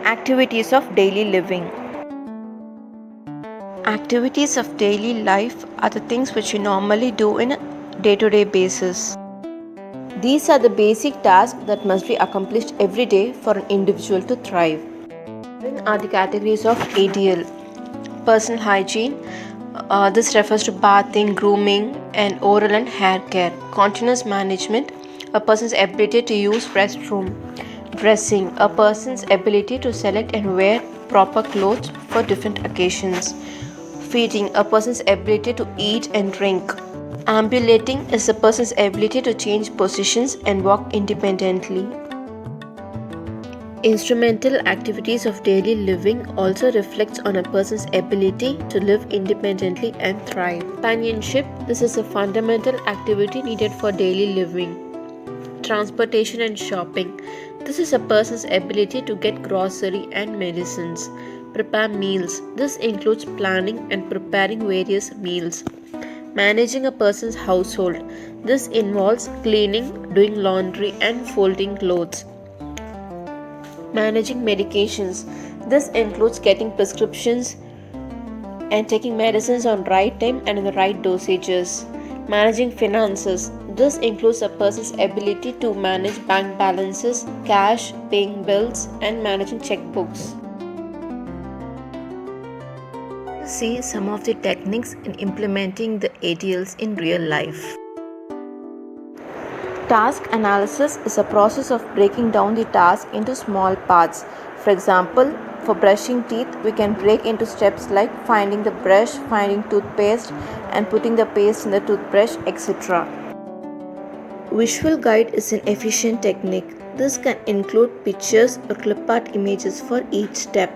Activities of daily living. Activities of daily life are the things which you normally do in a day-to-day basis. These are the basic tasks that must be accomplished every day for an individual to thrive. Then are the categories of ADL. Personal hygiene. This refers to bathing, grooming, and oral and hair care. Continuous management. A person's ability to use restroom. Dressing. A person's ability to select and wear proper clothes for different occasions. Feeding. A person's ability to eat and drink. Ambulating is a person's ability to change positions and walk independently. Instrumental activities of daily living also reflects on a person's ability to live independently and thrive. Companionship. This is a fundamental activity needed for daily living. Transportation and shopping. This is a person's ability to get grocery and medicines. Prepare meals. This includes planning and preparing various meals. Managing a person's household. This involves cleaning, doing laundry, and folding clothes. Managing medications. This includes getting prescriptions and taking medicines on right time and in the right dosages. Managing finances. This includes a person's ability to manage bank balances, cash, paying bills, and managing checkbooks. See some of the techniques in implementing the ADLs in real life. Task analysis is a process of breaking down the task into small parts. For example, for brushing teeth, we can break into steps like finding the brush, finding toothpaste, and putting the paste in the toothbrush, etc. Visual guide is an efficient technique. This can include pictures or clip art images for each step.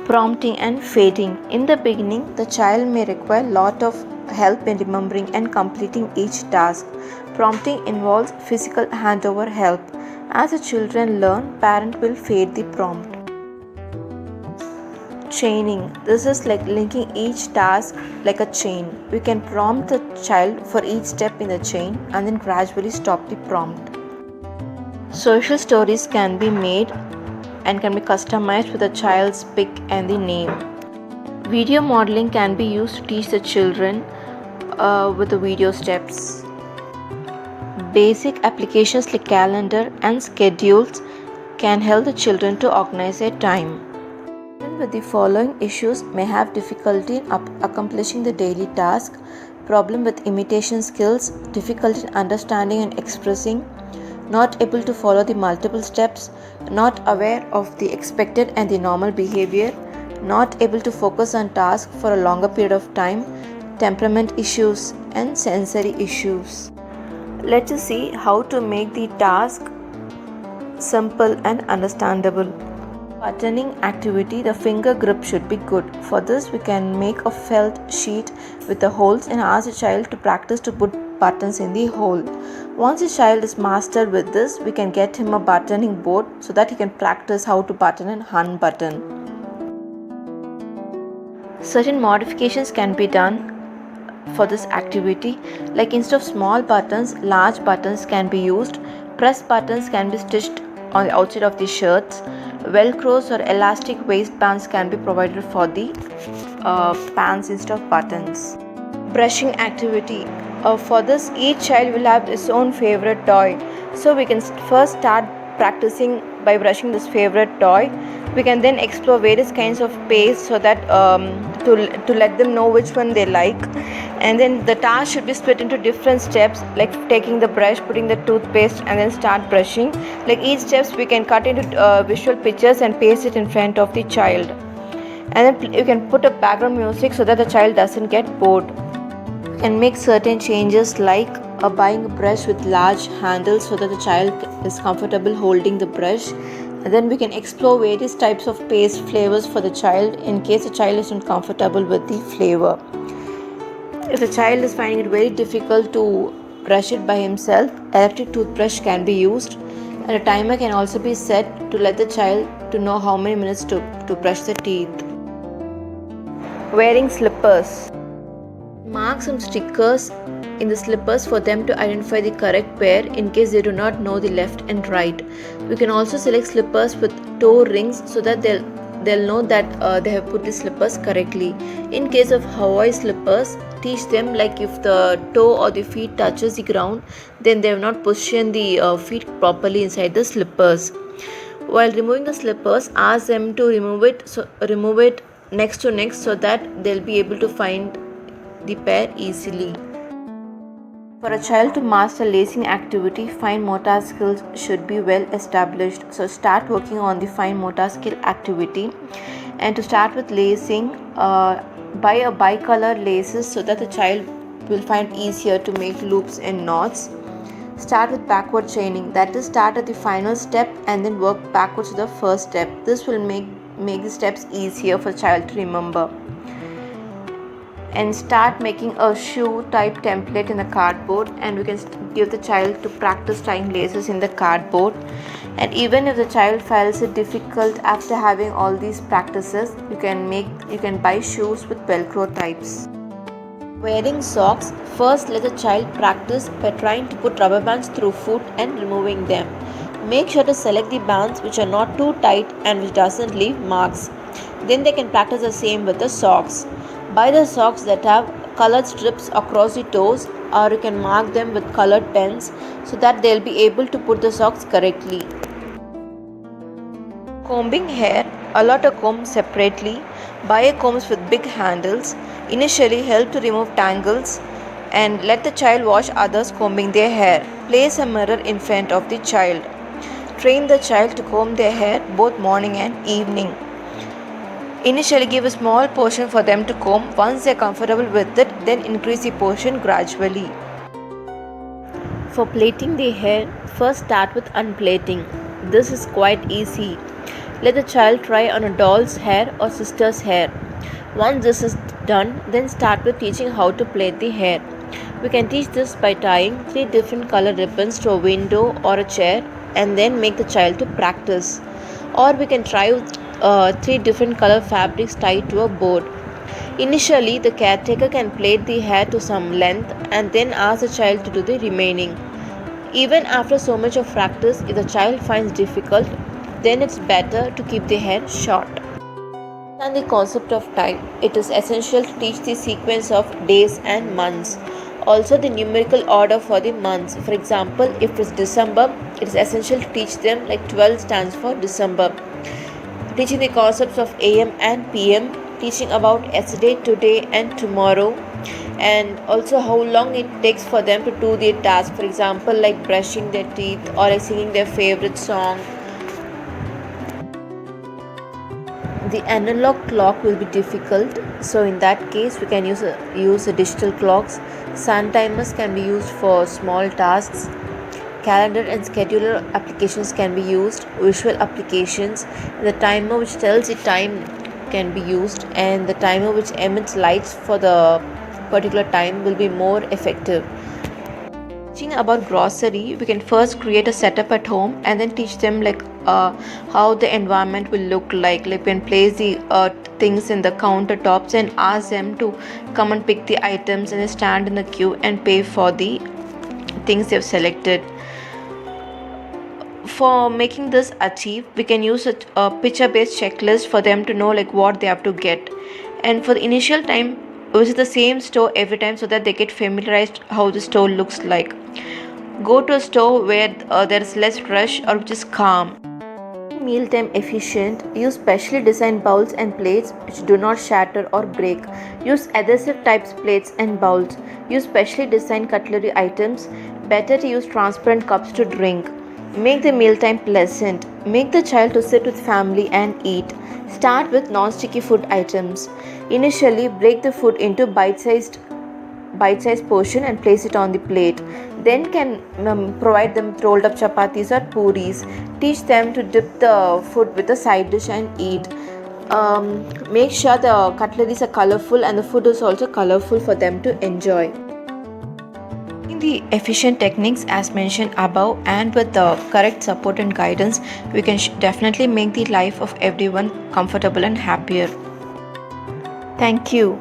Prompting and fading. In the beginning, the child may require a lot of help in remembering and completing each task. Prompting involves physical handover help. As the children learn, parent will fade the prompt. Chaining. This is like linking each task like a chain. We can prompt the child for each step in the chain and then gradually stop the prompt. Social stories can be made and can be customized with the child's pic and the name. Video modeling can be used to teach the children with the video steps. Basic applications like calendar and schedules can help the children to organize their time. Children with the following issues may have difficulty in accomplishing the daily task: problem with imitation skills, difficulty in understanding and expressing, not able to follow the multiple steps, not aware of the expected and the normal behavior, not able to focus on task for a longer period of time, temperament issues, and sensory issues. Let us see how to make the task simple and understandable. Buttoning activity, the finger grip should be good. For this, we can make a felt sheet with the holes and ask the child to practice to put buttons in the hole. Once the child is mastered with this, we can get him a buttoning board so that he can practice how to button and unbutton. Certain modifications can be done for this activity, like instead of small buttons, large buttons can be used. Press buttons can be stitched on the outside of the shirts. Velcros or elastic waistbands can be provided for the pants instead of buttons. Brushing activity. For this, each child will have his own favorite toy. So we can first start practicing by brushing this favorite toy. We can then explore various kinds of paste so that to let them know which one they like. And then the task should be split into different steps, like taking the brush, putting the toothpaste, and then start brushing. Like each steps we can cut into visual pictures and paste it in front of the child. And then you can put a background music so that the child doesn't get bored. And make certain changes like buying a brush with large handles so that the child is comfortable holding the brush. And then we can explore various types of paste flavors for the child in case the child isn't comfortable with the flavor. If the child is finding it very difficult to brush it by himself, electric toothbrush can be used, and a timer can also be set to let the child to know how many minutes to brush the teeth. Wearing slippers. Mark some stickers in the slippers for them to identify the correct pair in case they do not know the left and right. We can also select slippers with toe rings so that they'll know that they have put the slippers correctly. In case of Hawaii slippers, teach them like if the toe or the feet touches the ground, then they have not positioned the feet properly inside the slippers. While removing the slippers, ask them to remove it next to next so that they'll be able to find the pair easily. For a child to master lacing activity, fine motor skills should be well established. So start working on the fine motor skill activity. And to start with lacing, buy a bicolor laces so that the child will find easier to make loops and knots. Start with backward chaining, that is, start at the final step and then work backwards to the first step. This will make the steps easier for the child to remember. And start making a shoe type template in the cardboard, and we can give the child to practice tying laces in the cardboard. And even if the child finds it difficult after having all these practices, you can buy shoes with velcro types. Wearing socks, first let the child practice by trying to put rubber bands through foot and removing them. Make sure to select the bands which are not too tight and which doesn't leave marks. Then they can practice the same with the socks. Buy the socks that have colored strips across the toes, or you can mark them with colored pens so that they'll be able to put the socks correctly. Combing hair, allot a comb separately. Buy a combs with big handles. Initially help to remove tangles and let the child watch others combing their hair. Place a mirror in front of the child. Train the child to comb their hair both morning and evening. Initially give a small portion for them to comb. Once they are comfortable with it, then increase the portion gradually. For plaiting the hair, first start with unplaiting. This is quite easy. Let the child try on a doll's hair or sister's hair. Once this is done, then start with teaching how to plait the hair. We can teach this by tying 3 different color ribbons to a window or a chair and then make the child to practice. Or we can try with 3 different color fabrics tied to a board. Initially, the caretaker can plait the hair to some length and then ask the child to do the remaining. Even after so much of practice, if the child finds difficult, then it's better to keep the hair short. And the concept of time. It is essential to teach the sequence of days and months. Also the numerical order for the months. For example, if it's December, it is essential to teach them like 12 stands for December. Teaching the concepts of AM and PM, teaching about yesterday, today and tomorrow, and also how long it takes for them to do their task. For example, like brushing their teeth or like singing their favorite song. The analog clock will be difficult, so in that case we can use a digital clocks. Sun timers can be used for small tasks. Calendar and scheduler applications can be used. Visual applications. The timer which tells the time can be used, and the timer which emits lights for the particular time will be more effective. Teaching about grocery, we can first create a setup at home and then teach them like how the environment will look like we can place the things in the countertops and ask them to come and pick the items and stand in the queue and pay for the things they've selected. For making this achieve, we can use a picture based checklist for them to know like what they have to get. And for the initial time, visit the same store every time so that they get familiarized how the store looks like. Go to a store where there is less rush or which is calm. Mealtime efficient. Use specially designed bowls and plates which do not shatter or break. Use adhesive types plates and bowls. Use specially designed cutlery items. Better to use transparent cups to drink. Make the mealtime pleasant. Make the child to sit with family and eat. Start with non-sticky food items. Initially, break the food into bite-sized portion and place it on the plate. Then can provide them with rolled up chapatis or puris. Teach them to dip the food with a side dish and eat. Make sure the cutleries are colorful and the food is also colorful for them to enjoy. The efficient techniques as mentioned above, and with the correct support and guidance, we can definitely make the life of everyone comfortable and happier. Thank you.